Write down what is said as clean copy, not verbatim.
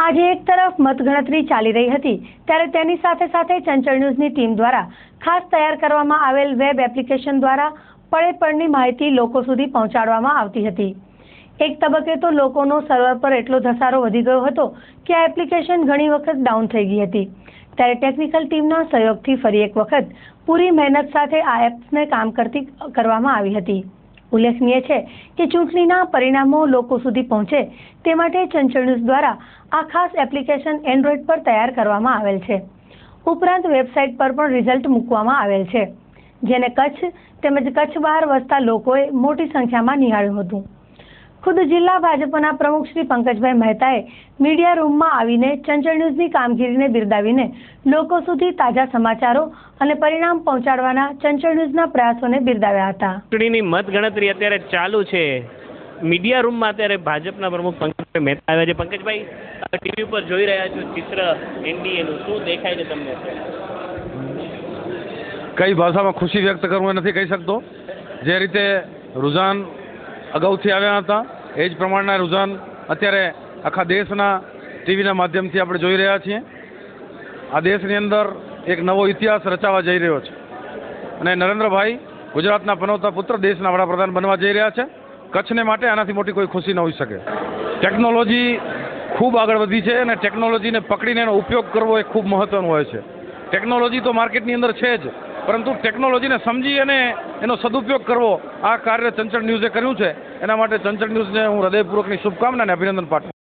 આજે એક તરફ મતગણતરી ચાલી રહી હતી ત્યારે તેની સાથે સાથે ચંચળ ન્યૂઝની ટીમ દ્વારા ખાસ તૈયાર કરવામાં આવેલ વેબ એપ્લિકેશન દ્વારા પળે પળની માહિતી લોકો સુધી પહોંચાડવામાં આવતી હતી। એક તબક્કે તો લોકોનો સર્વર પર એટલો ધસારો વધી ગયો હતો કે આ એપ્લિકેશન ઘણી વખત ડાઉન થઈ ગઈ હતી। ત્યારે ટેકનિકલ ટીમના સહયોગથી ફરી એક વખત પૂરી મહેનત સાથે આ એપ્સને કામ કરવામાં આવી હતી। ઉલ્લેખનીય છે કે ચૂંટણીના પરિણામો લોકો સુધી પહોંચે તે માટે ચંચળ ન્યૂઝ દ્વારા આ ખાસ એપ્લિકેશન એન્ડ્રોઈડ પર તૈયાર કરવામાં આવેલ છે। ઉપરાંત વેબસાઇટ પર પણ રિઝલ્ટ મૂકવામાં આવેલ છે, જેને કચ્છ તેમજ કચ્છ બહાર વસતા લોકોએ મોટી સંખ્યામાં નિહાળ્યું હતું। ખુદ જિલ્લા ભાજપના પ્રમુખ શ્રી પંકજભાઈ મહેતાએ મીડિયા રૂમમાં આવીને ચંચળ ન્યૂઝની કામગીરીને બિરદાવીને લોકો સુધી તાજા સમાચારો અને પરિણામ પહોંચાડવાના ચંચળ ન્યૂઝના પ્રયાસોને બિરદાવ્યા હતા। ચૂંટણીની મતગણતરી અત્યારે ચાલુ છે। મીડિયા રૂમમાં અત્યારે ભાજપના પ્રમુખ પંકજભાઈ મહેતા આવ્યા છે। પંકજભાઈ, ટીવી ઉપર જોઈ રહ્યા છો ચિત્ર એનડીએનું, શું દેખાય છે તમને? કઈ ભાષામાં ખુશી વ્યક્ત કરવું નથી કહી શકતો। જે રીતે રુઝાન અગાઉથી આવ્યા હતા એ જ પ્રમાણના રુઝાન અત્યારે આખા દેશના ટીવીના માધ્યમથી આપણે જોઈ રહ્યા છીએ। આ દેશની અંદર એક નવો ઇતિહાસ રચાવા જઈ રહ્યો છે અને નરેન્દ્રભાઈ ગુજરાતના પનોતા પુત્ર દેશના વડાપ્રધાન બનવા જઈ રહ્યા છે। કચ્છને માટે આનાથી મોટી કોઈ ખુશી ન હોઈ શકે। ટેકનોલોજી ખૂબ આગળ વધી છે અને ટેકનોલોજીને પકડીને એનો ઉપયોગ કરવો એ ખૂબ મહત્વનું હોય છે। ટેકનોલોજી તો માર્કેટની અંદર છે જ, પરંતુ ટેકનોલોજીને સમજી અને એનો સદુપયોગ કરવો આ કાર્ય ચંચળ ન્યૂઝે કર્યું છે। એના માટે ચંચળ ન્યૂઝને હું હૃદયપૂર્વકની શુભકામના અને અભિનંદન પાઠવું।